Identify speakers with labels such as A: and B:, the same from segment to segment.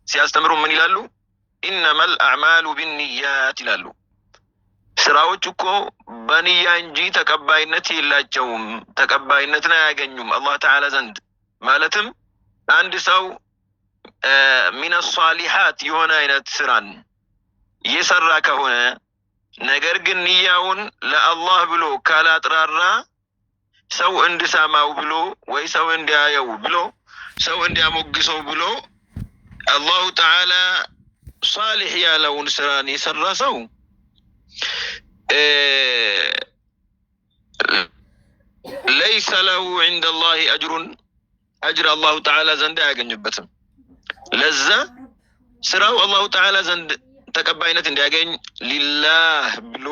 A: ሲያስተምሩ ምን ይላሉ? ኢነመል አዕማሉ ቢንኒያት ይላሉ። ስራዎች እኮ በንያ እንጂ ተቀባይነት የላቸውም፣ ተቀባይነትን አያገኙም አላህ ተዓላ ዘንድ። ማለትም አንድ ሰው ሚነ ሷሊሓት የሆነ አይነት ስራን እየሰራ ከሆነ ነገር ግን ንያውን ለአላህ ብሎ ካላጥራራ ሰው እንድሰማው ብሎ ወይ ሰው እንዲያየው ብሎ ሰው እንዲያሞግሰው ብሎ አላሁ ተዓላ ሷሊሕ ያለውን ስራን የሰራ ሰው ለይሰ ለሁ ዐንደ አላህ አጅር አላሁ ተዓላ ዘንድ አያገኝበትም። ለዛ ስራው አላሁ ተዓላ ዘንድ ተቀባይነት እንዲያገኝ ሊላህ ብሎ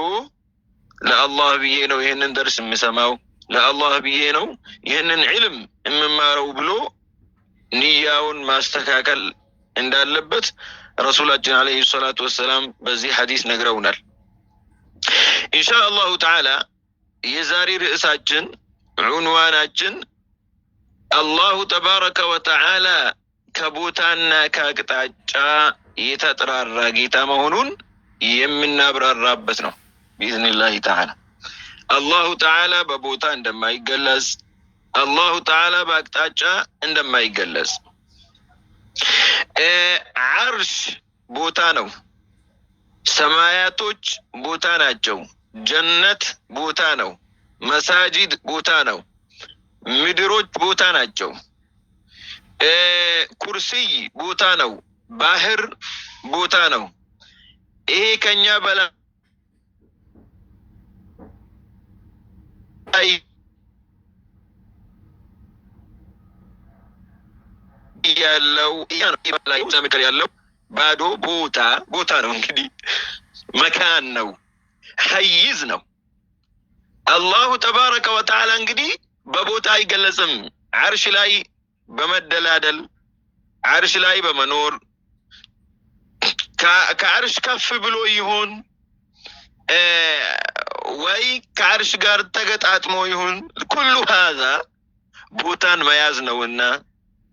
A: ለአላህ ብዬ ነው ይህንን ደርስ የምሰማው፣ ለአላህ ብዬ ነው ይህንን ዒልም የምማረው ብሎ ንያውን ማስተካከል እንዳለበት ረሱላችን አለይሂ ሰላቱ ወሰላም በዚህ ሐዲስ ነግረውናል። ኢንሻአላሁ ተዓላ የዛሬ ርዕሳችን ዑንዋናችን አላሁ ተባረከ ወተዓላ ከቦታና ከአቅጣጫ የተጠራራ ጌታ መሆኑን የምናብራራበት ነው ቢኢዝኒላሂ ተዓላ። አላሁ ተዓላ በቦታ እንደማይገለጽ፣ አላሁ ተዓላ በአቅጣጫ እንደማይገለጽ። ዓርሽ ቦታ ነው፣ ሰማያቶች ቦታ ናቸው፣ ጀነት ቦታ ነው፣ መሳጂድ ቦታ ነው፣ ምድሮች ቦታ ናቸው፣ ኩርሲይ ቦታ ነው፣ ባህር ቦታ ነው። ይሄ ከኛ በላይ ያለው ያለው ባዶ ቦታ ነው። እንግዲህ መካን ነው፣ ሐይዝ ነው። አላሁ ተባረከ ወተዓላ እንግዲህ በቦታ አይገለጽም። ዓርሽ ላይ በመደላደል ዓርሽ ላይ በመኖር ከዓርሽ ከፍ ብሎ ይሁን ወይ ከዓርሽ ጋር ተገጣጥሞ ይሁን ኩሉ ሀዛ ቦታን መያዝ ነውና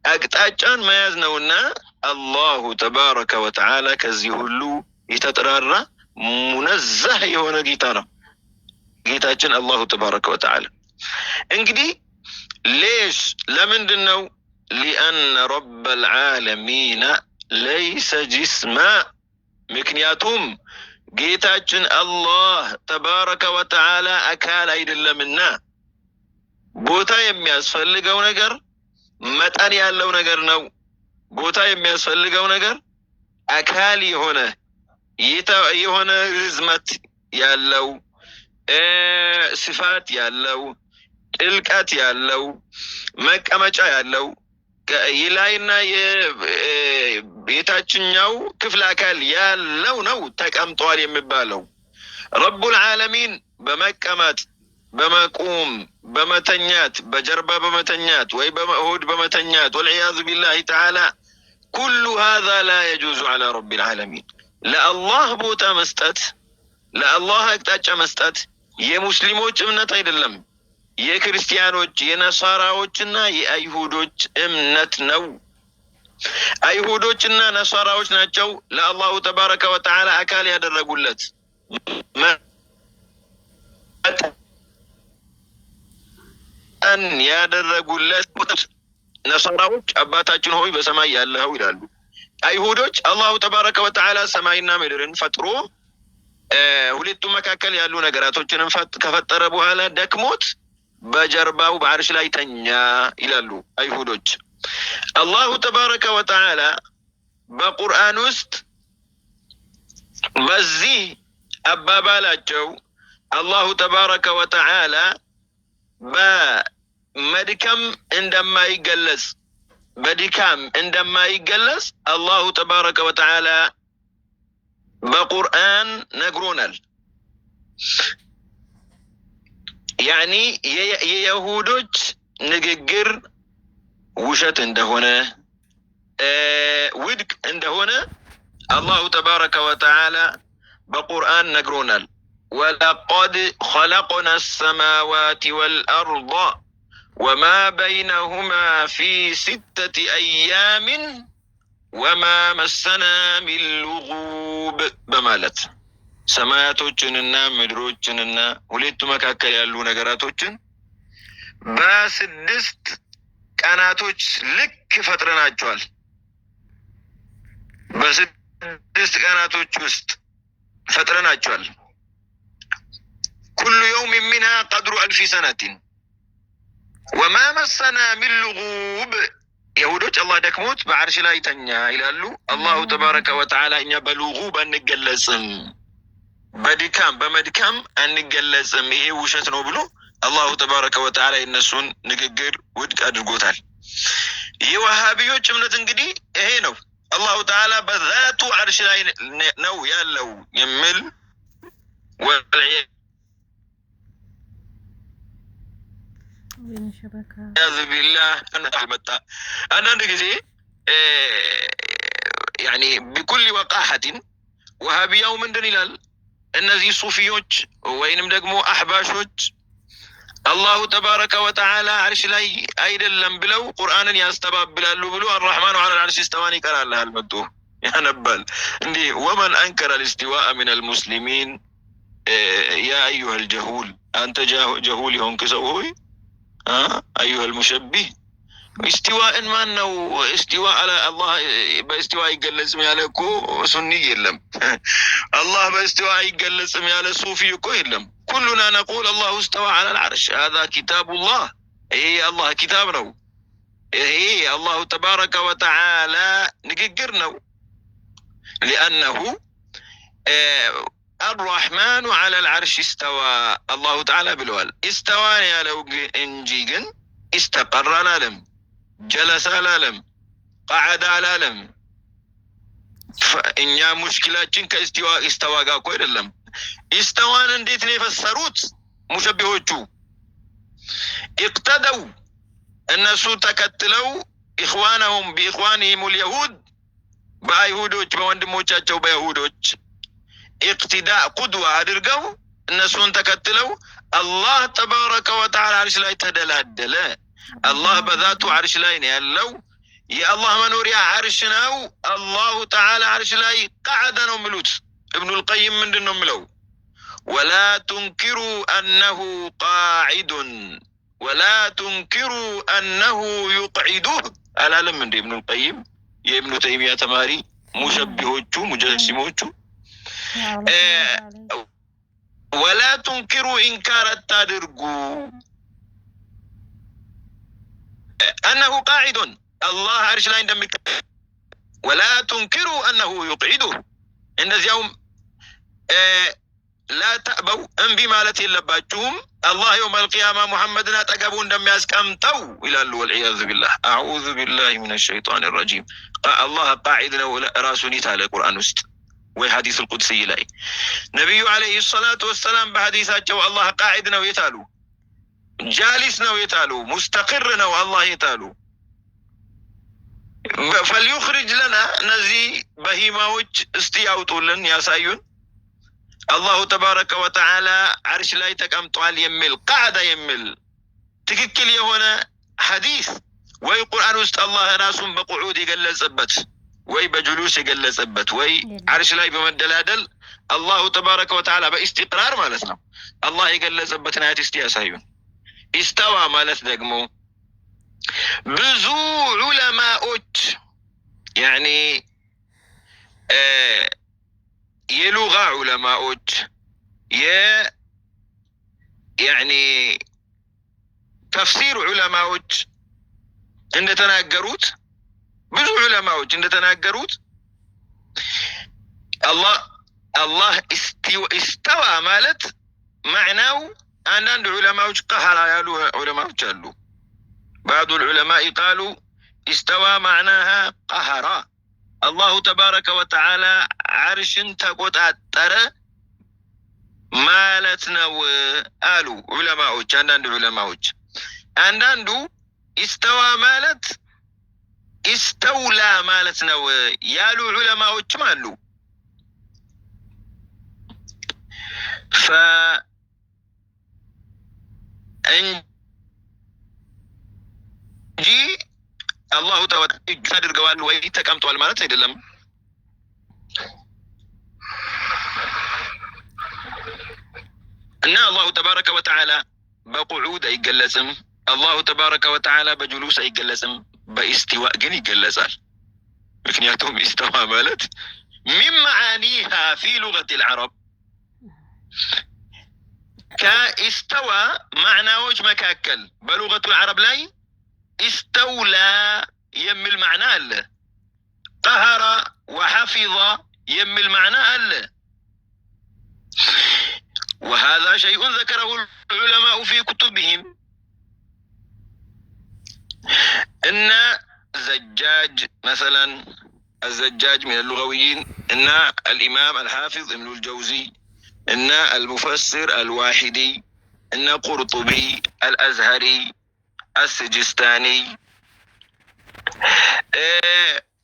A: አቅጣጫን መያዝ ነውና አላሁ ተባረከ ወተዓላ ከዚህ ሁሉ የተጠራራ ሙነዘህ የሆነ ጌታ ነው ጌታችን አላሁ ተባረከ ወተዓላ። እንግዲህ ሌሽ ለምንድን ነው? ሊአነ ረበል ዓለሚነ ለይሰ ጅስማ፣ ምክንያቱም ጌታችን አላህ ተባረከ ወተዓላ አካል አይደለምና። ቦታ የሚያስፈልገው ነገር መጠን ያለው ነገር ነው። ቦታ የሚያስፈልገው ነገር አካል የሆነ ርዝመት ያለው ስፋት ያለው ጥልቀት ያለው መቀመጫ ያለው የላይና የታችኛው ክፍል አካል ያለው ነው ተቀምጧል የሚባለው። ረቡል ዓለሚን በመቀመጥ በመቆም በመተኛት በጀርባ በመተኛት ወይ በመሆድ በመተኛት ወልዒያዙ ቢላሂ ተዓላ ኩሉ ሃዛ ላ የጁዙ ዐላ ረቢል ዓለሚን። ለአላህ ቦታ መስጠት፣ ለአላህ አቅጣጫ መስጠት የሙስሊሞች እምነት አይደለም፣ የክርስቲያኖች የነሳራዎችና የአይሁዶች እምነት ነው። አይሁዶችና ነሳራዎች ናቸው ለአላሁ ተባረከ ወተዓላ አካል ያደረጉለት። ያደረጉለት ነሳራዎች አባታችን ሆይ በሰማይ ያለኸው ይላሉ። አይሁዶች አላሁ ተባረከ ወተዓላ ሰማይና ምድርን ፈጥሮ ሁለቱ መካከል ያሉ ነገራቶችንም ከፈጠረ በኋላ ደክሞት በጀርባው በዓርሽ ላይ ተኛ ይላሉ አይሁዶች። አላሁ ተባረከ ወተዓላ በቁርአን ውስጥ በዚህ አባባላቸው አላሁ ተባረከ ወተዓላ በመድከም እንደማይገለጽ በድካም እንደማይገለጽ አላሁ ተባረከ ወተዓላ በቁርአን ነግሮናል። ያኒ የይሁዶች ንግግር ውሸት እንደሆነ ውድቅ እንደሆነ አላሁ ተባረከ ወተዓላ በቁርአን ነግሮናል። ወለቀድ ኸለቅና አሰማዋት ወልአርض ወማ በይነሁማ ፊ ሲተቲ አያምን ወማ መሰና ሚን ሉጉብ በማለት ሰማያቶችንና ምድሮችንና ሁለቱ መካከል ያሉ ነገራቶችን በስድስት ቀናቶች ልክ ፈጥረናቸዋል። በስድስት ቀናቶች ውስጥ ፈጥረናቸዋል። ኩሉ የውም ሚንሃ ቀድሩ አልፊ ሰነቲን ወማ መሰና ሚን ሉጉብ። የሁዶች አላህ ደክሞት በዓርሽ ላይ ተኛ ይላሉ። አላሁ ተባረከ ወተዓላ እኛ በሉጉብ አንገለጽም፣ በድካም በመድካም አንገለጽም፣ ይሄ ውሸት ነው ብሎ አላሁ ተባረከ ወተዓላ የነሱን ንግግር ውድቅ አድርጎታል። የዋሃቢዮች እምነት እንግዲህ ይሄ ነው። አላሁ ተዓላ በዛቱ ዓርሽ ላይ ነው ያለው የሚል ወልዒያዙ ቢላህ መጣ። አንዳንድ ጊዜ ያኒ ቢኩል ወቃሐቲን ወሃቢያው ምንድን ይላል? እነዚህ ሱፊዮች ወይንም ደግሞ አሕባሾች አላሁ ተባረከ ወተዓላ ዓርሽ ላይ አይደለም ብለው ቁርአንን ያስተባብላሉ ብሎ አርረሕማኑ ዐለል ዓርሽ እስተዋን ይቀራልሃል መጥቶ ያነባል። እንዲህ ወመን አንከረ ልእስቲዋእ ሚነል ሙስሊሚን ያ አዩሀል ጀሁል፣ አንተ ጀሁል የሆንክ ሰው ሆይ አዩሀል ሙሸቢህ እስቲዋእን ማን ነው እስቲዋ አለ አላህ በእስቲዋ አይገለጽም ያለ እኮ ሱኒ የለም። አላህ በእስቲዋ አይገለጽም ያለ ሱፊ እኮ የለም። ኩሉና ነቁል አላሁ እስተዋ ዐለል ዓርሽ ሀዛ ኪታቡላህ፣ ይሄ የአላህ ኪታብ ነው። ይሄ የአላሁ ተባረከ ወተዓላ ንግግር ነው። ሊአነሁ አርረሕማኑ ዐለል ዓርሽ እስተዋ አላሁ ተዓላ ብለዋል። እስተዋን ያለው እንጂ ግን ኢስተቀረ አላለም፣ ጀለሰ አላለም፣ ቀዐደ አላለም። እኛ ሙሽኪላችን ከእስቲዋ ኢስተዋ ጋር እኮ አይደለም። ኢስተዋን እንዴት ነው የፈሰሩት ሙሸቢሆቹ? ኢቅተደው እነሱ ተከትለው ኢኽዋነሁም ቢኢኽዋኒሂም ልየሁድ በአይሁዶች በወንድሞቻቸው በይሁዶች ኢቅትዳእ ቁድዋ አድርገው እነሱን ተከትለው አላህ ተባረከ ወተዓላ ዓርሽ ላይ ተደላደለ። አላህ በዛቱ ዓርሽ ላይ ነው ያለው። የአላህ መኖሪያ ዓርሽ ነው። አላሁ ተዓላ ዓርሽ ላይ ቀዐደ ነው የሚሉት። እብኑል ቀይም ምንድን ነው የሚለው? ወላ ቱንኪሩ አነሁ ቃዒዱን ወላ ቱንኪሩ አነሁ ዩቅዒዱህ አላለም እንደ እብኑል ቀይም የእብኑ ተይሚያ ተማሪ ሙሸቢሆቹ ሙጀሲሞቹ ወላ ቱንኪሩ ኢንካር አታድርጉ አነሁ ቃዒዱን አላህ ዓርሽ ላይ እንደሚቀመጥ ወላ ቱንኪሩ አነሁ ዩቅዒዱህ እንደዚያውም ላ ተእበው እምቢ ማለት የለባችሁም አላህ የውም አልቅያማ ሙሐመድን አጠገቡ እንደሚያስቀምጠው ይላሉ። ወልዒያዙ ቢላህ አዑዙ ቢላሂ ሚነ ሸይጣን ረጂም። አላህ ቃዒድ ነው ራሱን ይታለ ቁርአን ውስጥ ወይ ሐዲስ አልቁድሲ ላይ ነቢዩ ዓለይሂ ሰላቱ ወሰላም በሐዲሳቸው አላህ ቃዒድ ነው የታሉ? ጃሊስ ነው የታሉ? ሙስተቅር ነው አላህ የታሉ? ፈልዩኽሪጅ ለና እነዚህ በሂማዎች እስቲ ያውጡልን ያሳዩን አላሁ ተባረከ ወተዓላ ዓርሽ ላይ ተቀምጧል የሚል ቃዕዳ የሚል ትክክል የሆነ ሐዲስ ወይ ቁርአን ውስጥ አላህ ራሱን በቁዑድ የገለጸበት ወይ በጁሉስ የገለጸበት ወይ ዓርሽ ላይ በመደላደል አላሁ ተባረከ ወተዓላ በኢስቲቅራር ማለት ነው አላህ የገለጸበትን አያት እስቲ ያሳዩን። ኢስተዋ ማለት ደግሞ ብዙ ዑለማዎች ያኒ የሉጋ ዑለማዎች ያኒ ተፍሲር ዑለማዎች እንደተናገሩት ብዙ ዑለማዎች እንደተናገሩት አላህ ኢስተዋ ማለት ማዕናው አንዳንድ ዑለማዎች ቀሀራ ያሉ ዑለማዎች አሉ። ባዕዱ ዑለማኢ ቃሉ ኢስተዋ ማዕናሃ ቀሀራ አላሁ ተባረከ ወተዓላ ዓርሽን ተቆጣጠረ ማለት ነው አሉ ዑለማዎች። አንዳንድ ዑለማዎች አንዳንዱ ኢስተዋ ማለት ኢስተውላ ማለት ነው ያሉ ዑለማዎችም አሉ። እንጂ አላሁ ተባረከ እጁ አድርገዋል ወይ ተቀምጧል ማለት አይደለም። እና አላሁ ተባረከ ወተዓላ በቁዑድ አይገለጽም። አላሁ ተባረከ ወተዓላ በጁሉስ አይገለጽም። በኢስቲዋ ግን ይገለጻል። ምክንያቱም ኢስተዋ ማለት ሚን መዓኒሃ ፊ ሉገት ልዓረብ ከኢስተዋ ማዕናዎች መካከል በሉገቱ ልዓረብ ላይ ኢስተውላ የሚል ማዕና አለ። ቀሀረ ወሐፊظ የሚል ማዕና አለ። وهذا شيء ذكره العلماء في كتبهم. إن زجاج مثلا الزجاج من اللغويين، إن الإمام الحافظ ابن الجوزي، إن المفسر الواحدي، إن قرطبي، الأزهري، السجستاني،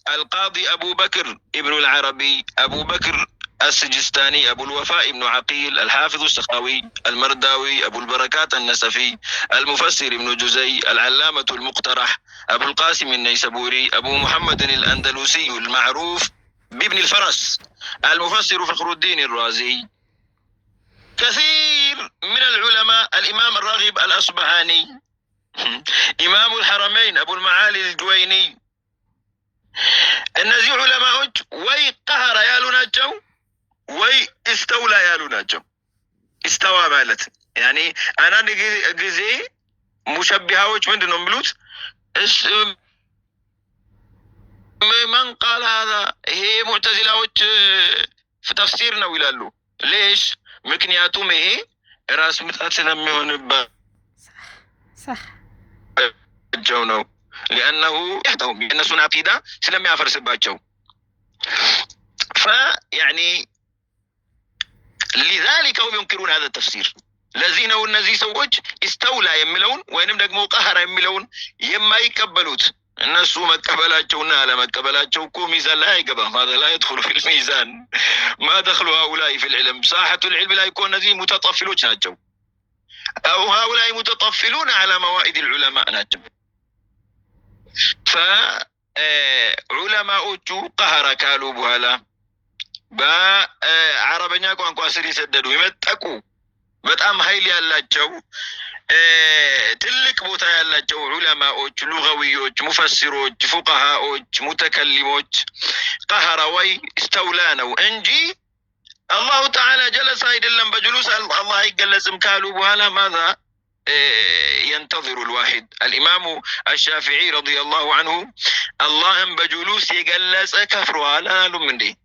A: القاضي أبو بكر ابن العربي، أبو بكر السجستاني، أبو الوفاء ابن عقيل، الحافظ السخاوي، المرداوي، أبو البركات النسفي، المفسر ابن جزي، العلامة المقترح، أبو القاسم النيسابوري، أبو محمد الأندلسي المعروف بابن الفرس، المفسر فخر الدين الرازي، كثير من العلماء، الإمام الراغب الأصبهاني، إمام الحرمين أبو المعالي الجويني. እነዚህ ዑለማዎች ወይ ቀህረ ያሉ ናቸው ወይ እስተውላ ያሉ ናቸው። እስተዋ ማለት ያኔ አንዳንድ ጊዜ ሙሸቢሃዎች ምንድን ነው የሚሉት? መን ቃል ሀዛ ይሄ ሙዕተዚላዎች ተፍሲር ነው ይላሉ። ሌሽ ምክንያቱም ይሄ ራስ ምታት ስለሚሆንባቸው ነው። ሊአነሁ ያህተው የእነሱን አቂዳ ስለሚያፈርስባቸው ፈያኒ ሊዛሊከ ሁም ዩንኪሩን ሀዛ ተፍሲር። ለዚህ ነው እነዚህ ሰዎች ኢስተውላ የሚለውን ወይንም ደግሞ ቀህረ የሚለውን የማይቀበሉት። እነሱ መቀበላቸውና አለመቀበላቸው እኮ ሚዛን ላይ አይገባም። ሀዛ ላ የድኹሉ ፊል ሚዛን ማ ደኽሉ ሃኡላኢ ፊል ዒልም። ሳሐቱል ዒልም ላይ እኮ እነዚህ ሙተጠፊሎች ናቸው። አው ሃኡላኢ ሙተጠፊሉን ዐላ መዋኢድ ልዑለማ ናቸው። ፈዑለማዎቹ ቀህረ ካሉ በኋላ በአረበኛ ቋንቋ ስር የሰደዱ የመጠቁ በጣም ኃይል ያላቸው ትልቅ ቦታ ያላቸው ዑለማዎች፣ ሉገዊዮች፣ ሙፈሲሮች፣ ፉቀሃዎች፣ ሙተከሊሞች ቀህረ ወይ እስተውላ ነው እንጂ አላሁ ተዓላ ጀለሰ አይደለም፣ በጁሉስ አላህ አይገለጽም ካሉ በኋላ ማዛ ينتظر الواحد. الإمام الشافعي رضي الله عنه اللهم بجلوس يجلس كفرها لا من دي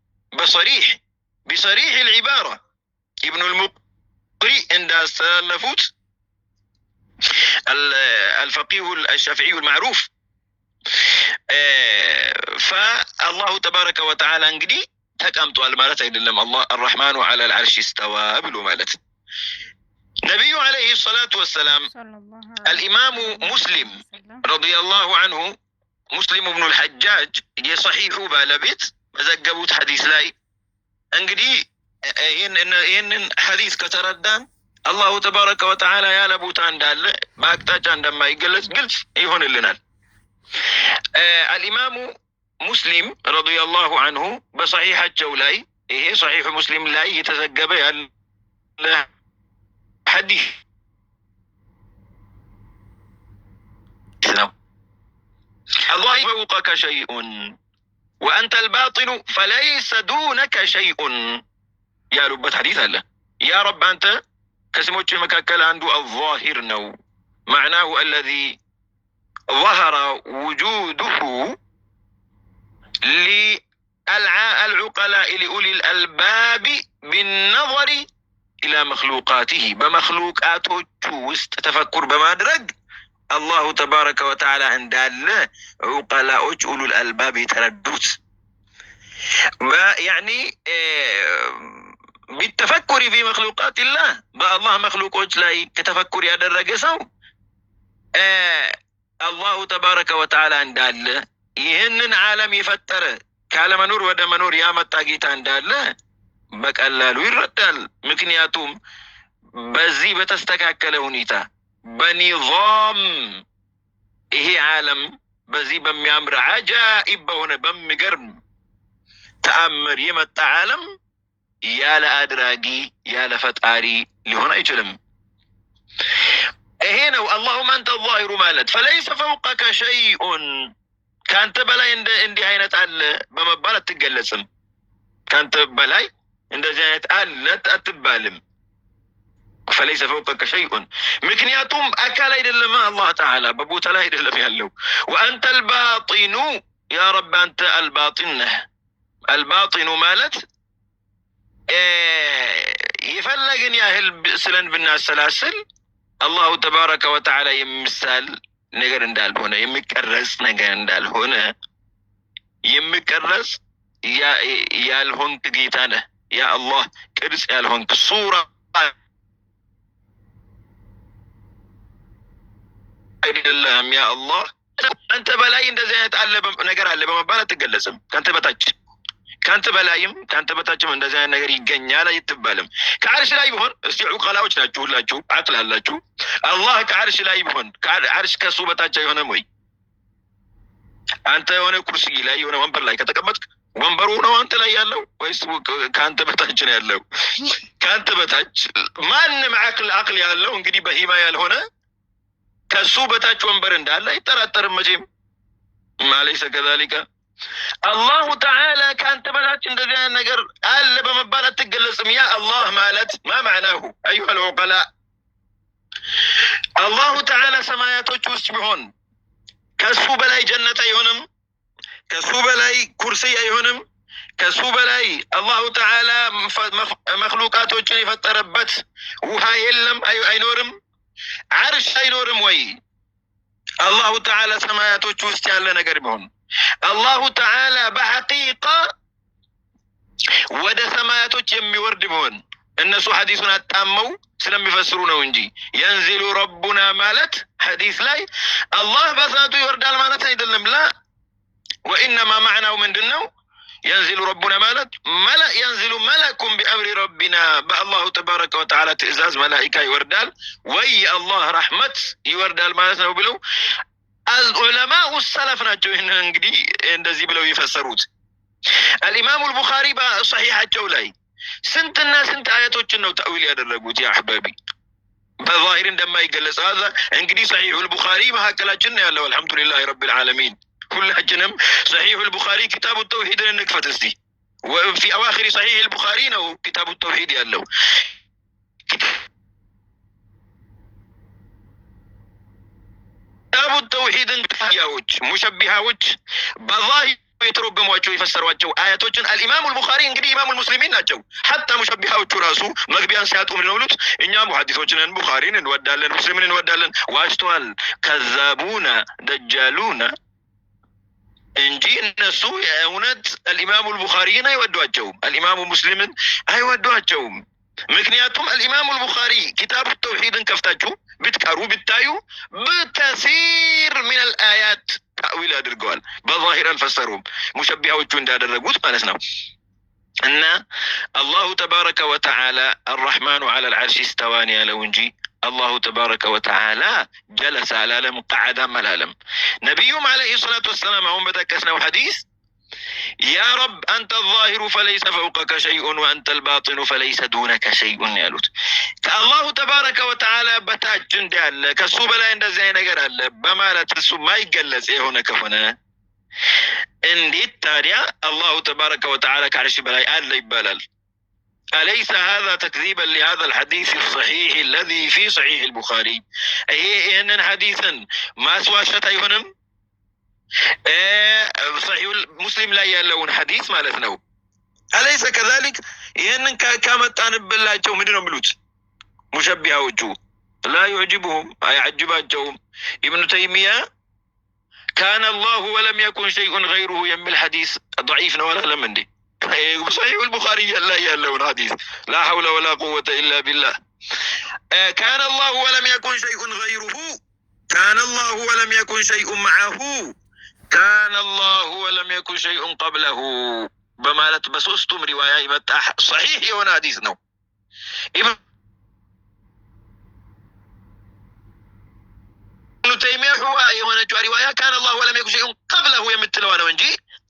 A: بصريح العبارة. ابن المقري عند السلفوت الفقيه الشافعي المعروف. فالله تبارك وتعالى انجدي تكامتو المالت አይደለም الله الرحمن على العرش استوى ብሎ ማለት ነቢዩ ዓለይሂ ሰላቱ ወሰላም አልኢማሙ ሙስሊም ረዲየላሁ አንሁ ሙስሊም ብኑ ልሐጃጅ የሰሒሑ ባለቤት በዘገቡት ሐዲስ ላይ እንግዲህ ይህንን ሐዲስ ከተረዳን አላሁ ተባረከ ወተዓላ ያለ ቦታ እንዳለ በአቅጣጫ እንደማይገለጽ ግልጽ ይሆንልናል። አልኢማሙ ሙስሊም ረዲየላሁ አንሁ በሰሒሓቸው ላይ ይሄ ሰሒሑ ሙስሊም ላይ የተዘገበ ያለ حديث الله فوقك شيء وأنت الباطن فليس دونك شيء. يا رب حديث الله يا رب أنت كسموش مكاكل عنده الظاهر نو معناه الذي ظهر وجوده للعقلاء لأولي الألباب بالنظر إلى مخلوقاته بمخلوقاته وسط تفكر بمادرج الله تبارك وتعالى عند الله عقلاء أولو الألباب يتردد يعني بالتفكر في مخلوقات الله الله مخلوقات لا كتفكر يا الرجسو الله تبارك وتعالى عند الله يهنن عالم يفتر كعالم نور ودم نور يا متاجيت عند الله በቀላሉ ይረዳል። ምክንያቱም በዚህ በተስተካከለ ሁኔታ በኒዛም ይሄ ዓለም በዚህ በሚያምር አጃኢብ በሆነ በሚገርም ተአምር የመጣ ዓለም ያለ አድራጊ ያለ ፈጣሪ ሊሆን አይችልም። ይሄ ነው አላሁመ አንተ ዛሂሩ ማለት ፈለይሰ ፈውቀከ ሸይኡን ካንተ በላይ እንዲህ አይነት አለ በመባል አትገለጽም። ካንተ በላይ እንደዚህ አይነት አለ አትባልም። ፈለይሰ ፈውቀከ ሸይኡን ምክንያቱም አካል አይደለም አላህ ተዓላ በቦታ ላይ አይደለም ያለው። ወአንተ አልባጢኑ ያ ረብ አንተ አልባጢን ነህ። አልባጢኑ ማለት የፈለግን ያህል ስለን ብናሰላስል አላሁ ተባረከ ወተዓላ የሚሳል ነገር እንዳልሆነ የሚቀረጽ ነገር እንዳልሆነ የሚቀረጽ ያልሆንክ ጌታ ነህ ያ አላህ። ቅርጽ ያልሆንክ ሱራ አይደለም ያ አላህ። አንተ በላይ እንደዚህ አይነት አለ ነገር አለ በመባል አትገለጽም። ካንተ በታች ካንተ በላይም ካንተ በታችም እንደዚህ አይነት ነገር ይገኛል አይትባልም። ከዓርሽ ላይ ቢሆን እስቲ ዑቀላዎች ናችሁ ሁላችሁ አቅል አላችሁ። አላህ ከዓርሽ ላይ ቢሆን ዓርሽ ከሱ በታች አይሆንም ወይ? አንተ የሆነ ኩርሲ ላይ የሆነ ወንበር ላይ ከተቀመጥክ ወንበሩ ነው አንተ ላይ ያለው ወይስ ከአንተ በታች ነው ያለው? ከአንተ በታች ማንም አቅል ያለው እንግዲህ በሂማ ያልሆነ ከሱ በታች ወንበር እንዳለ አይጠራጠርም መቼም። ማለይሰ ከዛሊከ አላሁ ተዓላ ከአንተ በታች እንደዚህ አይነት ነገር አለ በመባል አትገለጽም። ያ አላህ ማለት ማ ማዕናሁ አዩሃ ልዑቀላ? አላሁ ተዓላ ሰማያቶች ውስጥ ቢሆን ከሱ በላይ ጀነት አይሆንም፣ ከሱ በላይ ኩርሲ አይሆንም፣ ከሱ በላይ አላሁ ተዓላ መክሉቃቶችን የፈጠረበት ውሃ የለም አይኖርም፣ ዓርሽ አይኖርም ወይ? አላሁ ተዓላ ሰማያቶች ውስጥ ያለ ነገር ቢሆን አላሁ ተዓላ በሐቂቃ ወደ ሰማያቶች የሚወርድ ቢሆን እነሱ ሐዲሱን አጣመው ስለሚፈስሩ ነው እንጂ የንዚሉ ረቡና ማለት ሐዲስ ላይ አላህ በዛቱ ይወርዳል ማለት አይደለም። ላ ወኢነማ ማዕናው ምንድን ነው? የንዚሉ ረቡና ማለት የንዚሉ መለኩም ቢአምሪ ረቢና በአላሁ ተባረከ ወተዓላ ትእዛዝ መላኢካ ይወርዳል ወይ የአላህ ረሕመት ይወርዳል ማለት ነው ብለው ዑለማኡ ሰለፍ ናቸው ይህን እንግዲህ እንደዚህ ብለው የፈሰሩት። አልኢማሙ አልቡኻሪ በሰሒሓቸው ላይ ስንትና ስንት አያቶችን ነው ተእዊል ያደረጉት። ያ አሕባቢ በዛሂር እንደማይገለጽ እንግዲህ ሰሒሑ አልቡኻሪ መካከላችን ነው ያለው። አልሐምዱሊላህ ረቢል ዓለሚን። ሁላችንም ሰሒሑ አልቡኻሪ ኪታቡ ተውሂድን እንክፈት እስቲ። ፊ አዋኺሪ ሰሒሕ አልቡኻሪ ነው ኪታቡ ተውሂድ ያለው። ኪታቡ ተውሂድን ያዎች ሙሸቢሃዎች በዛሂር የተረጎሟቸው የፈሰሯቸው አያቶችን አልኢማሙ አልቡኻሪ እንግዲህ ኢማሙ ሙስሊሚን ናቸው። ሐታ ሙሸቢሃዎቹ ራሱ መግቢያን ሲያጡ ምን ነው ብሉት? እኛ ሙሐዲሶችን ቡኻሪን እንወዳለን ሙስሊምን እንወዳለን። ዋሽተዋል። ከዛቡና ደጃሉና እንጂ እነሱ የእውነት አልኢማሙ አልቡኻሪን አይወዷቸውም፣ አልኢማሙ ሙስሊምን አይወዷቸውም። ምክንያቱም አልኢማሙ አልቡኻሪ ኪታቡ ተውሂድን ከፍታችሁ ብትቀሩ ብታዩ በከሲር ሚን አልአያት ተእዊል አድርገዋል። በዛሂር አልፈሰሩም ሙሸቢሃዎቹ እንዳደረጉት ማለት ነው። እና አላሁ ተባረከ ወተዓላ አርረሕማኑ ዐለ አልዐርሽ እስተዋን ያለው እንጂ አላሁ ተባረከ ወተዓላ ጀለሰ አላለም፣ ቀዓዳም አላለም። ነቢዩም ዐለይሂ ሰላቱ ወሰላም አሁን በጠቀስነው ሐዲስ ያ ረብ አንተ ዛሂሩ ፈለይሰ ፈውቀከ ሸይኡን ወአንተ አልባጢኑ ፈለይሰ ዱነከ ሸይኡን ያሉት ከአላሁ ተባረከ ወተዓላ በታች እንዲህ አለ ከሱ በላይ እንደዚህ አይነት ነገር አለ በማለት እሱ ማይገለጽ የሆነ ከሆነ እንዴት ታዲያ አላሁ ተባረከ ወተዓላ ከዓርሽ በላይ አለ ይባላል? أليس هذا تكذيبا لهذا الحديث الصحيح الذي في صحيح البخاري؟ إن حديثا ما سواشت أيهنم صحيح مسلم لا يلون حديث مالتنا أليس كذلك؟ إن كامت أنا بالله جو مدينة بلوت مشبهة وجوه لا يعجبهم أي عجباتهم. ابن تيمية كان الله ولم يكن شيء غيره يم الحديث ضعيف ولا لمن دي صحيح البخاري لا يلون حديث لا حول ولا قوة إلا بالله. كان الله ولم يكن شيء غيره، كان الله ولم يكن شيء معه، كان الله ولم يكن شيء قبله بمالت بسوستم رواية يمتع صحيح يونا حديث نو. ابن ተይሚያ ሁዋ የሆነችው ሪዋያ ካነ አላህ ወለም የኩን ሸይኡን ቀብለሁ የምትለው ነው እንጂ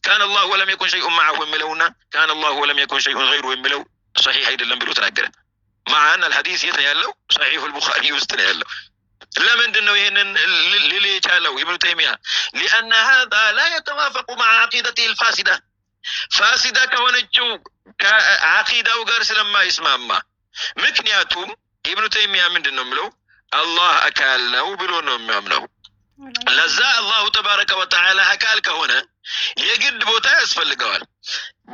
A: ካነ አላህ ወለም የኩን ሸይኡን መዐሁ የሚለውና ካነ አላህ ወለም የኩን ሸይኡን ገይሩ የሚለው ሰሒሕ አይደለም ብሎ ተናገረ። ማዕና አልሐዲስ የት ነው ያለው? ሰሒሑል ቡኻሪ ውስጥ ነው ያለው። ለምንድን ነው ይሄንን ሊል የቻለው ኢብኑ ተይሚያ? ሊአነ ሃዛ ላ የተዋፈቁ መዐ ዐቂደቲሂ አልፋሲዳ ፋሲዳ ከሆነችው ከዐቂዳው ጋር ስለማይስማማ። ምክንያቱም ኢብኑ ተይሚያ ምንድን ነው የሚለው? አላህ አካል ነው ብሎ ነው የሚያምነው። ለዛ አላሁ ተባረከ ወተዓላ አካል ከሆነ የግድ ቦታ ያስፈልገዋል።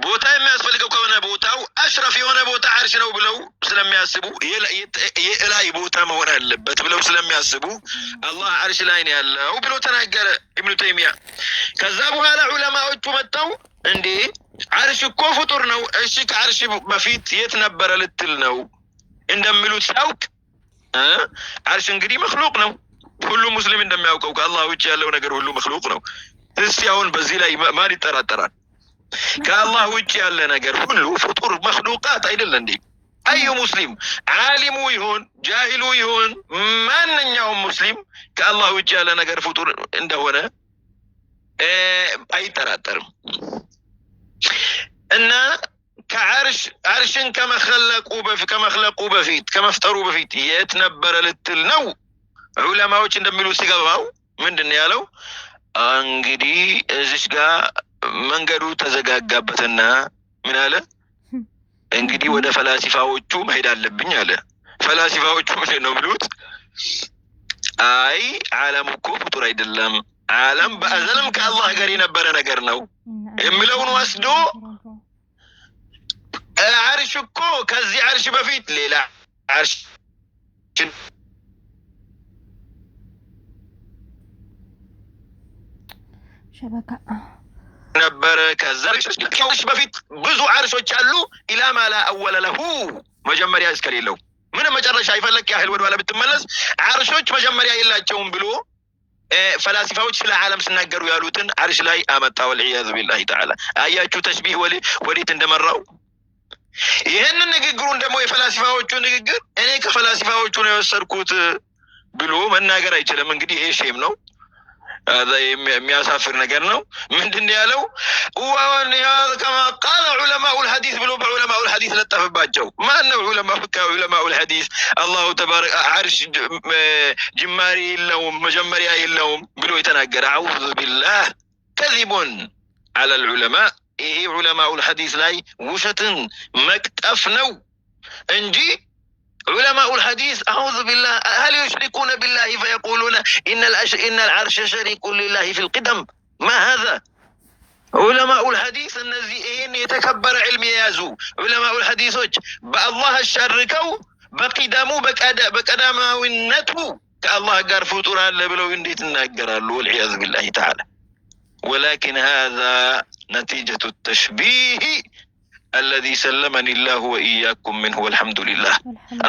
A: ቦታ የሚያስፈልገው ከሆነ ቦታው አሽረፍ የሆነ ቦታ አርሽ ነው ብለው ስለሚያስቡ የላይ ቦታ መሆን አለበት ብለው ስለሚያስቡ አላህ አርሽ ላይ ነው ያለው ብሎ ተናገረ ኢብኑ ተይሚያ። ከዛ በኋላ ዑለማዎቹ መጣው እንዴ አርሽ እኮ ፍጡር ነው። እሺ ከአርሽ በፊት የት ነበረ ልትል ነው እንደሚሉት ሲያውቅ አርሽ እንግዲህ መክሉቅ ነው። ሁሉም ሙስሊም እንደሚያውቀው ከአላህ ውጭ ያለው ነገር ሁሉ መክሉቅ ነው። እስቲ አሁን በዚህ ላይ ማን ይጠራጠራል? ከአላህ ውጭ ያለ ነገር ሁሉ ፍጡር መክሉቃት አይደለ እንዴ? አዩ ሙስሊም ዓሊሙ ይሁን ጃሂሉ ይሁን ማንኛውም ሙስሊም ከአላህ ውጭ ያለ ነገር ፍጡር እንደሆነ አይጠራጠርም። እና አርሽን ከመክለቁ በፊት ከመፍጠሩ በፊት የት ነበረ ልትል ነው? ዑለማዎች እንደሚሉ ሲገባው ምንድን ያለው እንግዲህ እዚች ጋር መንገዱ ተዘጋጋበትና ምን አለ እንግዲህ ወደ ፈላሲፋዎቹ መሄድ አለብኝ አለ። ፈላሲፋዎቹ ምንድን ነው ብሉት? አይ ዓለም እኮ ፍጡር አይደለም፣ ዓለም በአዘልም ከአላህ ጋር የነበረ ነገር ነው የሚለውን ወስዶ አርሽ እኮ ከዚህ አርሽ በፊት ሌላ አርሽ
B: ሸበካ
A: ነበረ። ከዛ አርሽ በፊት ብዙ አርሾች አሉ። ኢላ ማ ላ አወለ ለሁ መጀመሪያ እስከሌለው ምንም መጨረሻ ይፈለቅ ያህል ወደ ኋላ ብትመለስ አርሾች መጀመሪያ የላቸውም ብሎ ፈላሲፋዎች ስለ ዓለም ሲናገሩ ያሉትን አርሽ ላይ አመጣ። ወልዒያዙ ቢላሂ ተዓላ። አያችሁ ተሽቢህ ወዴት እንደመራው። ይህንን ንግግሩን ደግሞ የፈላሲፋዎቹ ንግግር እኔ ከፈላሲፋዎቹ ነው የወሰድኩት ብሎ መናገር አይችልም። እንግዲህ ይሄ ሼም ነው፣ የሚያሳፍር ነገር ነው። ምንድን ያለው ከማ ቃለ ዑለማኡል ሐዲስ ብሎ በዑለማኡል ሐዲስ ለጠፈባቸው። ማን ነው ዑለማኡል ሐዲስ? አላሁ ተባረከ አርሽ ጅማሬ የለውም መጀመሪያ የለውም ብሎ የተናገረ። አዑዙ ቢላህ ከዚቡን ዐለል ዑለማ። ይሄ ዑለማኡል ሐዲስ ላይ ውሸትን መቅጠፍ ነው እንጂ علماء الحديث أعوذ بالله هل يشركون بالله فيقولون إن العرش شريك لله في القدم؟ ما هذا؟ علماء الحديث النزيئين يتكبر علم يازو علماء الحديث بالله الشركو بقدامو بقداماوينته كالله قال فطورا لبلو ينديت الناقرالو والعياذ بالله تعالى. ولكن هذا نتيجة التشبيه الذي سلمني الله وإياكم منه والحمد لله.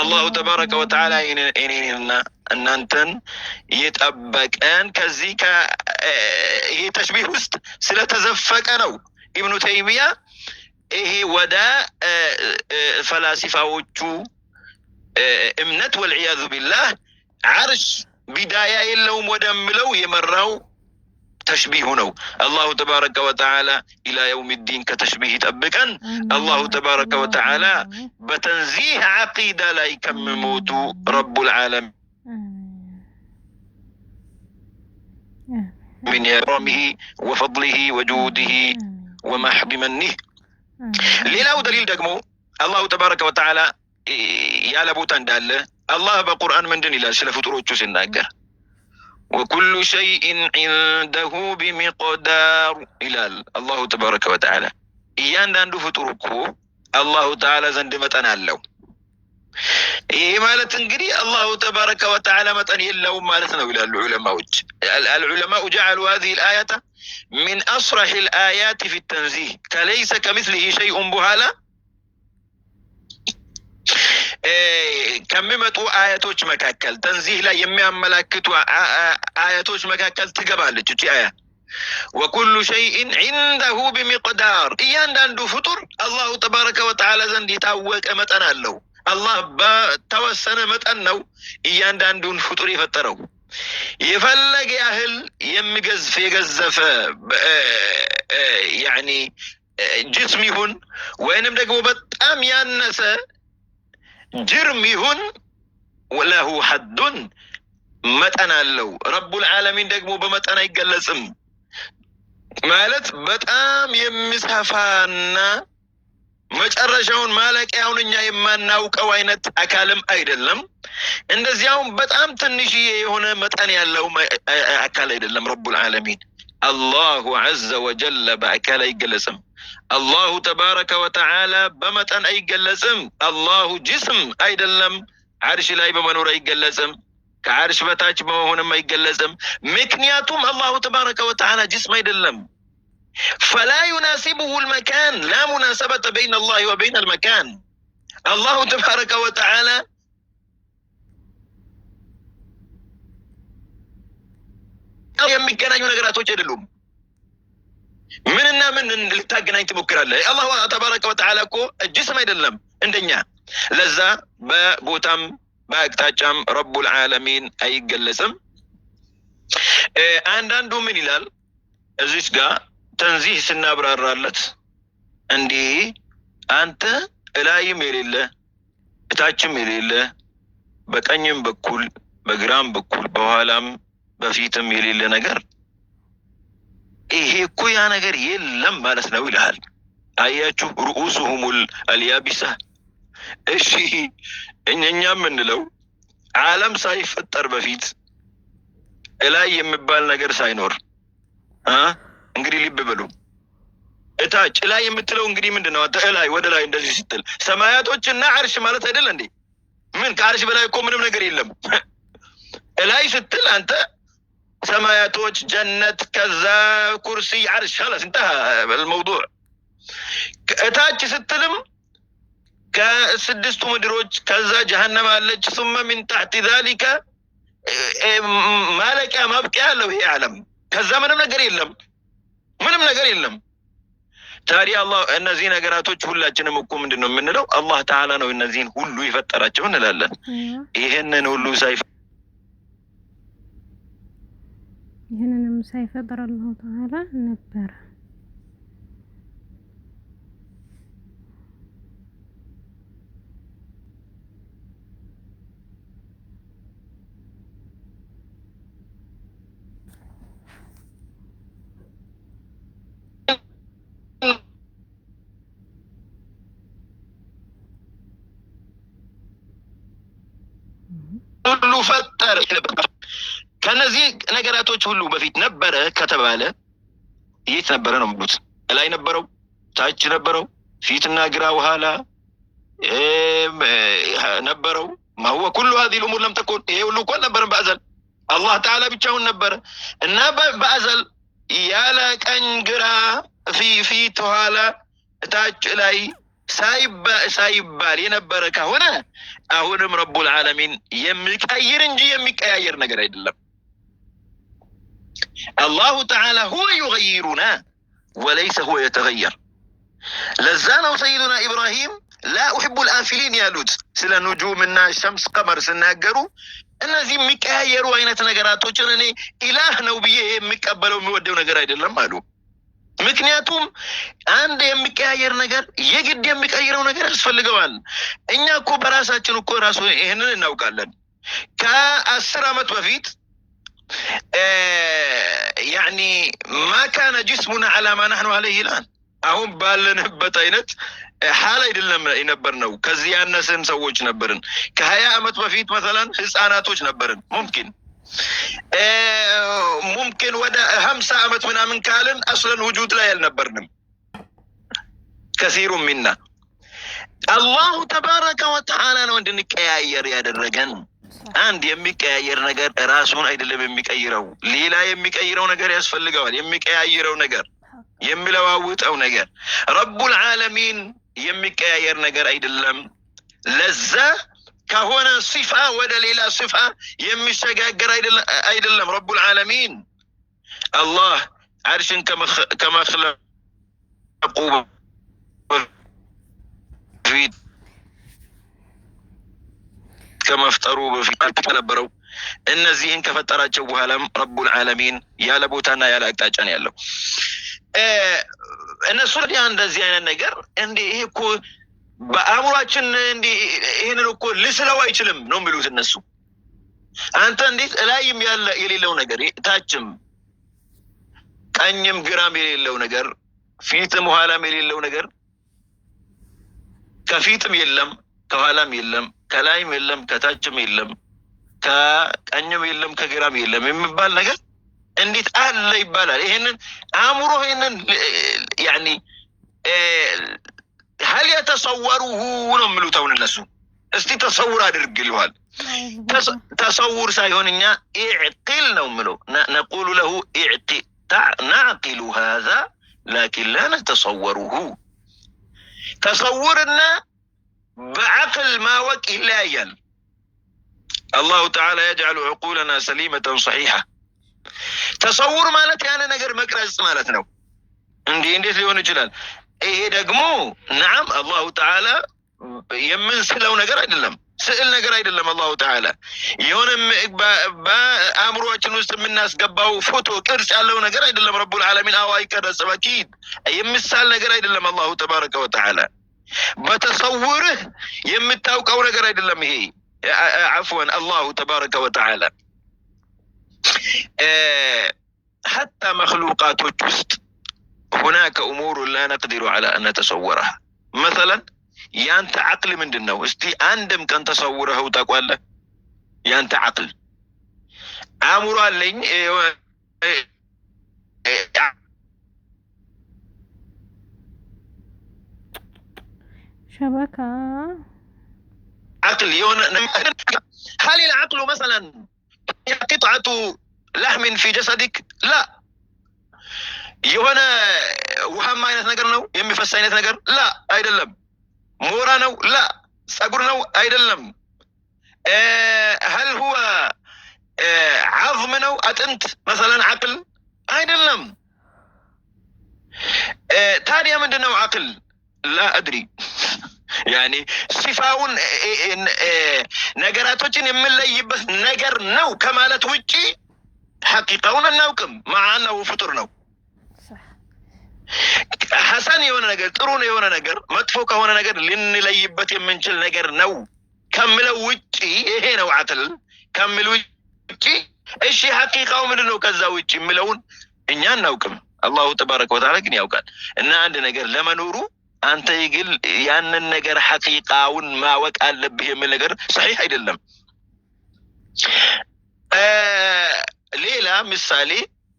A: الله تبارك وتعالى إننا أنتن يتأبك أن كذيك تشبيه وست سلا تزفك أنا ابن تيمية إيه ودا فلاسفة وجو امنت والعياذ بالله عرش بداية اللوم ودم لو يمروا تشبيه نو. الله تبارك وتعالى إلى يوم الدين كتشبيه تأبكا. الله تبارك وتعالى بتنزيه عقيدة لا يكمموت رب العالمين من كرمه وفضله وجوده ومحض منه. ليلا ودليل دقمو الله تبارك وتعالى يا لبوتان دال الله بقرآن من دون الله سلف تروجو سناقر وكل شيء عنده بمقدار إلى الله تبارك وتعالى. إيان داندو فتركو الله تعالى زند متن اللو إيه مالت انقري الله تبارك وتعالى متن يلو مالتنا إلى العلماء جعلوا هذه الآية من أصرح الآيات في التنزيه كليس كمثله شيء بهالا. ከሚመጡ አያቶች መካከል ተንዚህ ላይ የሚያመላክቱ አያቶች መካከል ትገባለች እቺ አያ። ወኩሉ ሸይኢን ዒንደሁ ቢሚቅዳር። እያንዳንዱ ፍጡር አላሁ ተባረከ ወተዓላ ዘንድ የታወቀ መጠን አለው። አላህ በተወሰነ መጠን ነው እያንዳንዱን ፍጡር የፈጠረው። يفلق ياهل يمجزف يجزف يعني جسم يهون وينم دقو بطام يانس جرم يهون وله حد متنا له رب العالمين دقو بمتنا يقلسم مالت بطام يمسحفانا መጨረሻውን ማለቂያውን እኛ የማናውቀው አይነት አካልም አይደለም እንደዚያውም በጣም ትንሽዬ የሆነ መጠን ያለው አካል አይደለም ረቡል ዓለሚን አላሁ ዐዘ ወጀል በአካል አይገለጽም አላሁ ተባረከ ወተዓላ በመጠን አይገለጽም አላሁ ጅስም አይደለም ዓርሽ ላይ በመኖር አይገለጽም ከዓርሽ በታች በመሆንም አይገለጽም ምክንያቱም አላሁ ተባረከ ወተዓላ ጅስም አይደለም فلا يناسبه المكان لا مناسبة بين الله وبين المكان الله تبارك وتعالى የሚገናኙ ነገራቶች አይደሉም ምንና ምን ልታገናኝ ትሞክራለህ አላህ ተባረከ ወተዓላ እኮ ጅስም አይደለም እንደኛ ለዛ በቦታም በአቅጣጫም ረቡል ዓለሚን አይገለጽም አንዳንዱ ምን ይላል እዚች ጋር ተንዚህ ስናብራራለት እንዴ አንተ እላይም የሌለ እታችም የሌለ በቀኝም በኩል በግራም በኩል በኋላም በፊትም የሌለ ነገር ይሄ እኮ ያ ነገር የለም ማለት ነው ይላል አያችሁ رؤوسهم اليابسة እሺ እኛም እንለው ዓለም ሳይፈጠር በፊት እላይ የሚባል ነገር ሳይኖር እንግዲህ ልብ በሉ እታች ላይ የምትለው እንግዲህ ምንድነው አንተ ላይ ወደ ላይ እንደዚህ ስትል ሰማያቶችና ዓርሽ ማለት አይደል እንዴ ምን ከዓርሽ በላይ እኮ ምንም ነገር የለም ላይ ስትል አንተ ሰማያቶች ጀነት ከዛ ኩርሲ ዓርሽ خلاص انتهى الموضوع እታች ስትልም ከስድስቱ ምድሮች ከዛ ጀሃነም አለች ثم من تحت ذلك ማለቂያ ማብቂያ ያለው ይሄ ዓለም ከዛ ምንም ነገር የለም ታዲያ አላህ እነዚህ ነገራቶች ሁላችንም እኮ ምንድነው የምንለው አላህ ተዓላ ነው እነዚህን ሁሉ ይፈጠራቸው እንላለን ይሄንን ሁሉ
B: ሳይፈጠር አላህ ተዓላ ነበር
A: ሁሉ ፈጠረ ከነዚህ ነገራቶች ሁሉ በፊት ነበረ ከተባለ የት ነበረ ነው ማለት ላይ ነበረው ታች ነበረው ፊትና ግራ ወኋላ ነበረው ማው ሁሉ هذه الامور لم تكن ይሄ ሁሉ እኮ ነበር በአዘል አላህ ተዓላ ብቻውን ነበር እና በአዘል ያለ ቀኝ ግራ ፊት ወኋላ ታች ላይ ሳይባል የነበረ ከሆነ አሁንም ረቡል ዓለሚን የሚቀይር እንጂ የሚቀያየር ነገር አይደለም አላሁ ተዓላ هو يغيرنا وليس هو يتغير لذا ነው سيدنا إبراهيم لا أحب الآفلين ያሉት ስለ نجومና ሸምስ ቀመር ሲናገሩ እነዚህ የሚቀያየሩ አይነት ነገራቶችን እኔ ኢላህ ነው ብዬ የሚቀበለው የሚወደው ነገር አይደለም አሉ ምክንያቱም አንድ የሚቀያየር ነገር የግድ የሚቀይረው ነገር ያስፈልገዋል እኛ እኮ በራሳችን እኮ ራሱ ይሄንን እናውቃለን ከ10 ዓመት በፊት يعني ما كان جسمنا على ما نحن عليه الآن አሁን ባለንበት አይነት حال አይደለም የነበርነው ከዚህ ያነሰን ሰዎች ነበርን ከ20 ዓመት በፊት مثلا ህፃናቶች ነበርን ممكن ወደ 50 ዓመት ምናምን ካልን اصلا وجود ላይ ያልነበርንም كثير منا الله تبارك وتعالى ነው እንድንቀያየር ያደረገን አንድ የሚቀያየር ነገር ራሱን አይደለም የሚቀይረው ሌላ የሚቀይረው ነገር ያስፈልገዋል የሚቀያየረው ነገር የሚለዋውጠው ነገር ረቡል ዓለሚን የሚቀያየር ነገር አይደለም ለዛ ከሆነ ሲፋ ወደ ሌላ ሲፋ የሚሸጋገር አይደለም ረቡል ዓለሚን አላህ ዓርሽን ከመخلቁ በፊት ከመፍጠሩ በፊት ነበረው እነዚህን ከፈጠራቸው በኋላም ረቡል ዓለሚን ያለ ቦታና ያለ አቅጣጫ ነው ያለው። እነሱ እንደዚህ አይነት ነገር እንዴ ይሄ እኮ በአእምሯችን እንዴ ይሄንን እኮ ልስለው አይችልም ነው የሚሉት እነሱ። አንተ እንዴት ላይም ያለ የሌለው ነገር ታችም ቀኝም ግራም የሌለው ነገር ፊትም ኋላም የሌለው ነገር ከፊትም የለም ከኋላም የለም ከላይም የለም ከታችም የለም ከቀኝም የለም ከግራም የለም የሚባል ነገር እንዴት አለ ይባላል? ይሄንን አእምሮ ይሄንን ያኒ هل يتصوره ነው የሚሉት አሁን እነሱ። እስቲ ተሰውር አድርግ ይለዋል። تصور ሳይሆን እኛ اعقل ነው የሚለው نقول له نعقل هذا لكن لا نتصوره. تصورنا بعقل ما وك إلا يل الله تعالى يجعل عقولنا سليمة صحيحة. تصور مالت يعني نقر مقرص مالت ነው እንዴት ሊሆን ይችላል? ይሄ ደግሞ نعم الله تعالى የምንስለው ነገር አይደለም፣ ስዕል ነገር አይደለም። አላሁ ተዓላ የሆነ በአእምሮአችን ውስጥ የምናስገባው ፎቶ ቅርጽ ያለው ነገር አይደለም። ረቡል ዓለሚን አዋ ይቀረጽ በኪድ የሚሳል ነገር አይደለም። አላሁ ተባረከ ወተዓላ በተሰውርህ የምታውቀው ነገር አይደለም። ይሄ عفوا አላሁ ተባረከ ወተዓላ حتى مخلوقاتዎች ውስጥ هناك امور لا نقدر على ان نتصورها. مثلا ያንተ አቅል ምንድነው? እስቲ አንድም ቀን ተሰውረኸው ታውቃለህ? ያንተ አቅል አእምሮ አለኝ
B: ሸበካ
A: عقل يون هل العقل مثلا قطعة لحم في جسدك؟ لا. የሆነ ውሃማ አይነት ነገር ነው የሚፈስ አይነት ነገር? لا አይደለም። ሞራ ነው? لا ጸጉር ነው? አይደለም። هل هو عظم ነው አጥንት مثلا عقل? አይደለም። ታዲያ ምንድነው عقل? لا أدري يعني ሲፋውን ነገራቶችን የምንለይበት ነገር ነው ከማለት ውጪ ሐቂቃውን አናውቅም። ማዓናው ፍጡር ነው። ሐሰን የሆነ ነገር ጥሩ ነው የሆነ ነገር መጥፎ ከሆነ ነገር ልንለይበት የምንችል ነገር ነው ከምለው ውጪ ይሄ ነው አቅል ከምለው ውጪ እሺ ሐቂቃው ምንድነው ከዛ ውጪ የሚለውን እኛ አናውቅም። አላሁ ተባረከ ወተዓላ ግን ያውቃል። እና አንድ ነገር ለመኖሩ አንተ ይግል ያንን ነገር ሐቂቃውን ማወቅ አለብህ የሚል ነገር صحيح አይደለም። ሌላ ምሳሌ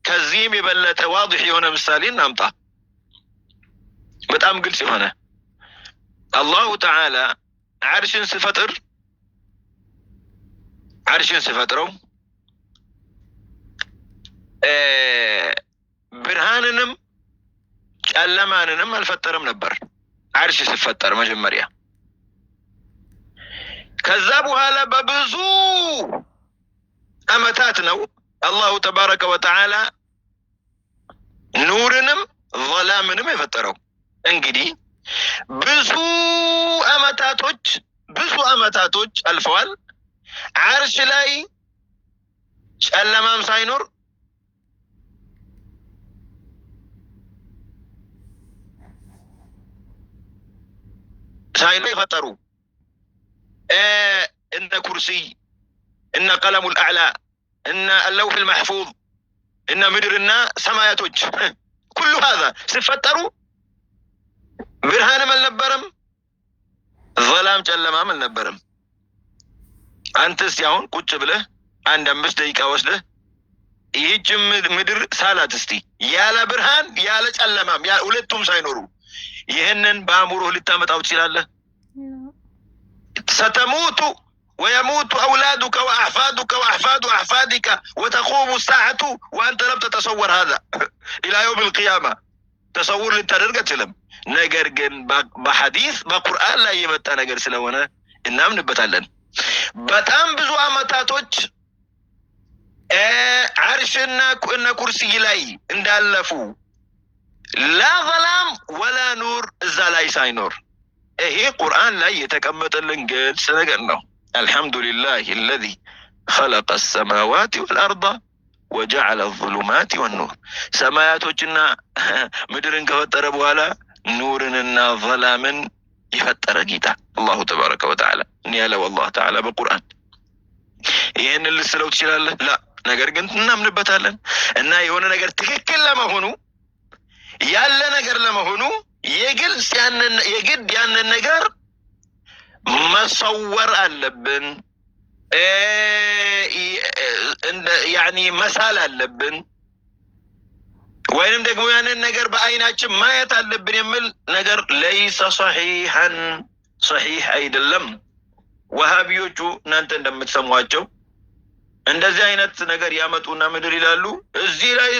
A: ከዚህም የበለጠ ዋضح የሆነ ምሳሌ እናምጣ። በጣም ግልጽ የሆነ አላሁ ተዓላ ዓርሽን ሲፈጥረው ብርሃንንም ጨለማንንም አልፈጠረም ነበር። ዓርሽ ሲፈጠር መጀመሪያ ከዛ በኋላ በብዙ አመታት ነው አላሁ ተባረከ ወተዓላ ኑርንም ظلامንም የፈጠረው። እንግዲህ ብዙ አመታቶች አልፈዋል። ዓርሽ ላይ ጨለማም ሳይኖር ፈጠሩ። እነ ኩርሲ እነ ቀለሙ አልአዕላ እነ አልለውሕ አልመሕፉዝ እነ ምድርና ሰማያቶች ኩሉ هذا ሲፈጠሩ ብርሃንም አልነበረም፣ ظلام ጨለማም አልነበረም። አንተስ ያሁን ቁጭ ብለህ አንድ 5 ደቂቃ ወስደህ ይህች ምድር ሳላት እስቲ ያለ ብርሃን ያለ ጨለማም ሁለቱም ሳይኖሩ ይህንን በአእምሮህ ልታመጣው ትችላለህ? ستموت ويموت أولادك وأحفادك وأحفاد أحفادك وتقوم الساعة وأنت لم تتصور هذا إلى يوم القيامة. تصور للتدرجة لم ነገር ግን በሐዲስ በቁርአን ላይ የመጣ ነገር ስለሆነ እናምንበታለን። በጣም ብዙ አመታቶች ዓርሽና ኩርሲ ላይ እንዳለፉ ላ ظلام ولا نور እዛ ላይ ሳይኖር ይሄ ቁርአን ላይ የተቀመጠልን ግልጽ ነገር ነው። አልሐምዱሊላህ الذي خلق السماوات والأرض وجعل الظلمات والنور سماياتنا مدرن كفتر بوالا نورنا ظلاما يفتر جيتا الله تبارك وتعالى نيالا والله تعالى بالقرآن ይህን ልስለው ትችላለህ? ላ ነገር ግን እናምንበታለን እና የሆነ ነገር ትክክል ለመሆኑ ያለ ነገር ለመሆኑ የግድ ያንን ነገር መሰወር አለብን፣ ያኒ መሳል አለብን፣ ወይንም ደግሞ ያንን ነገር በአይናችን ማየት አለብን የሚል ነገር ለይሰ ሰሒሐን ሰሒሕ አይደለም። ወሃቢዮቹ እናንተ እንደምትሰሟቸው እንደዚህ አይነት ነገር ያመጡና ምድር ይላሉ። እዚህ ላይ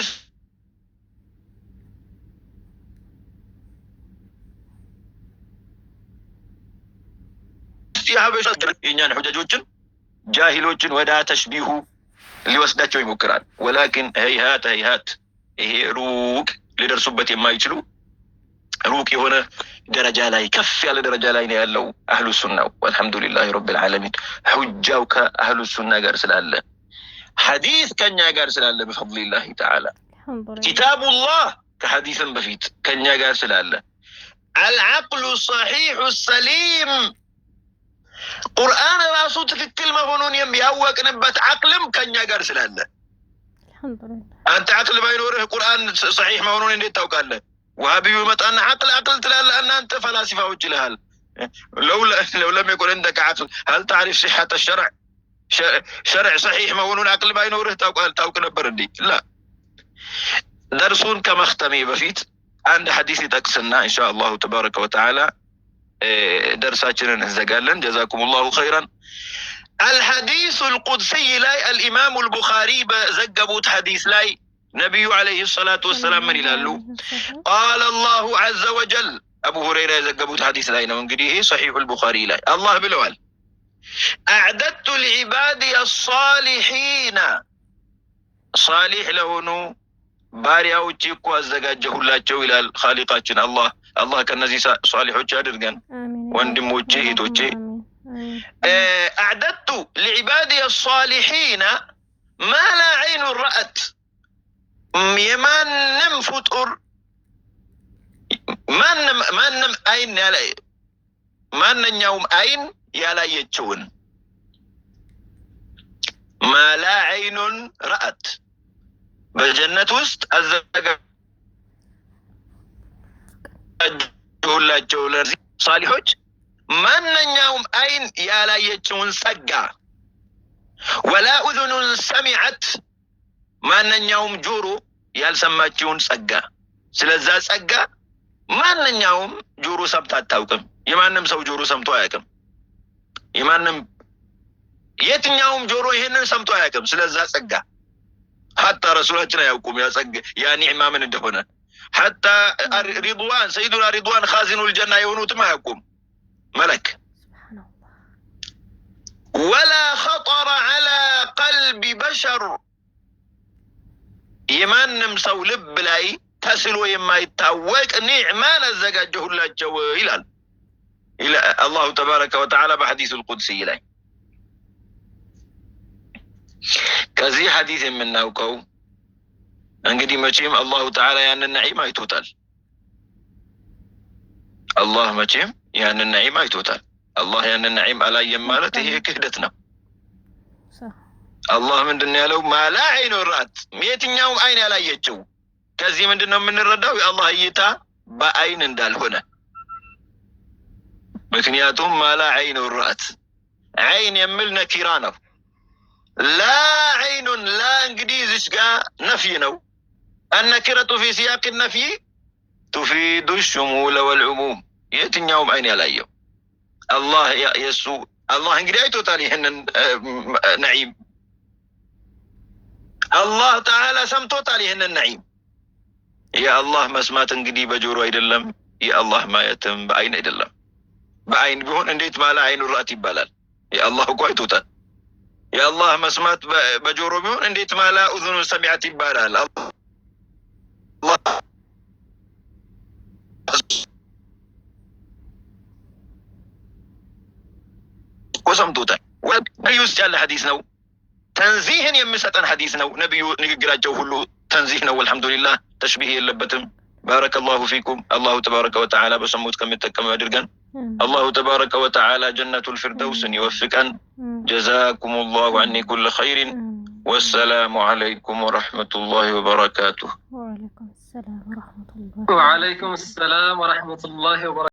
A: ሀበሻ የእኛን ሁጃጆችን ጃሂሎችን ወደ ተሽቢሁ ሊወስዳቸው ይሞክራል። ወላኪን ሀይሀት ይሄ ሩቅ ሊደርሱበት የማይችሉ ሩቅ የሆነ ደረጃ ላይ ከፍ ያለ ደረጃ ላይ ነው ያለው አህሉ ሱናው። ወልሐምዱሊላህ ረብል ዓለሚን ሁጃው ከአህሉ ሱና ጋር ስላለ ሐዲስ ከኛ ጋር ስላለ በፈድሊላህ ተዓላ ኪታቡላህ ከሐዲስም በፊት ከኛ ጋር ስላለ አልዓቅሉ ሰሒሑ ሰሊም ቁርአን ራሱ ትክክል መሆኑን የሚያወቅንበት አቅልም ከኛ ጋር ስላለ አንተ አቅል ባይኖርህ ቁርአን ሰሒሕ መሆኑን እንዴት ታውቃለህ? وهابي متأن عقل تلا أن أنت فلاسفة وجلهال لو لم يكن عندك عقل هل تعرف صحة الشرع؟ شرع صحيح ما هو العقل باينوره توك نبردي لا درسون كما اختمي بفيت عند حديث تقسنا إن شاء الله تبارك وتعالى درساتنا نهزقالا جزاكم الله خيرا. الحديث القدسي لاي الإمام البخاري زقبوت حديث لاي نبي عليه الصلاة والسلام من يلالو قال الله عز وجل أبو هريرة يزقبوت حديث لاينا ونقريه صحيح البخاري لاي الله بالوال أعددت لعبادي الصالحين صالح لهنو باريا وجيكو الزقاجه الله جو إلى الخالقاتنا الله كان نزي صالح وجادر كان واندم وجهي توجه أعددت لعبادي الصالحين ما لا عين رأت የማንም ፍጡር ማንም አይን ማንኛውም አይን ያላየችውን ማላ አይኑን ረአት በጀነት ውስጥ አዘጋጁላቸው ለዚህ ሳሊሖች ማንኛውም አይን ያላየችውን ጸጋ ወላ ኡዙኑን ሰሚዐት ማንኛውም ጆሮ ያልሰማችውን ጸጋ ስለዛ ጸጋ ማንኛውም ጆሮ ሰምቶ አታውቅም። የማንም ሰው ጆሮ ሰምቶ አያውቅም። የትኛውም ጆሮ ይሄንን ሰምቶ አያውቅም ስለዛ ጸጋ ሐታ ረሱላችን አያውቁም ያ ጸጋ ያ ኒዕማ ምን እንደሆነ ሐታ ሪድዋን ሰይዱና ሪድዋን ኻዚኑል ጀና የሆኑትም አያውቁም መለክ ወላ ኸጠረ ዐላ ቀልቢ በሸር የማንም ሰው ልብ ላይ ተስሎ የማይታወቅ ኒዕማን አዘጋጀሁላቸው ይላል አላሁ ተባረከ ወተዓላ በሐዲስ القدሲ ላይ። ከዚህ ሐዲስ የምናውቀው እንግዲህ መቼም አላሁ ተዓላ ያንን ነዒም አይቶታል። አላህ መቼም ያንን ነዒም አይቶታል። አላህ ያንን ነዒም አላየም ማለት ይሄ ክህደት ነው። አላህ ምንድን ያለው ማላ አይኑ ራት የትኛውም አይን ያላየችው። ከዚህ ምንድን ነው የምንረዳው የአላህ እይታ በአይን እንዳልሆነ። ምክንያቱም ማላ አይኑ ራት አይን የሚል ነኪራ ነው። ላ አይኑን ላ እንግዲህ እዚች ጋር ነፍይ ነው። النكرة في سياق النفي تفيد الشمول والعموم የትኛውም አይን ያላየው አላህ የሱ አላህ እንግዲህ አይቶታል ይሄንን ነዒም አላህ ተዓላ ሰምቶታል ይሄንን ነዒም። የአላህ መስማት እንግዲህ በጆሮ አይደለም፣ የአላህ ማየትም በአይን አይደለም። በአይን ቢሆን እንዴት ማላ አይኑ ራት ይባላል? የአላህ እኮ አይቶታል። የአላህ መስማት በጆሮ ቢሆን እንዴት ማላ ኡዙኑ ሰሚዐት ይባላል? አላህ ሰምቶታል። ወይስ ያለ ሐዲስ ነው ተንዚህን የሚሰጠን ሐዲስ ነው። ነብዩ ንግግራቸው ሁሉ ተንዚህ ነው። አልሐምዱሊላህ ተሽቢህ የለበትም። ባረከላሁ ፊኩም። አላሁ ተባረከ ወተዓላ በሰሙት ከሚጠቀሙ ያድርገን። አላሁ ተባረከ ወተዓላ ጀነቱል ፊርደውስን ይወፍቀን። ጀዛኩሙላሁ ዐኒ ኩለ ኸይሪን። ወሰላሙ ዐለይኩም ወረሕመቱላሂ ወበረካቱሁ።
B: ወዐለይኩም ሰላም ወረሕመቱላሂ
C: ወበረካቱሁ።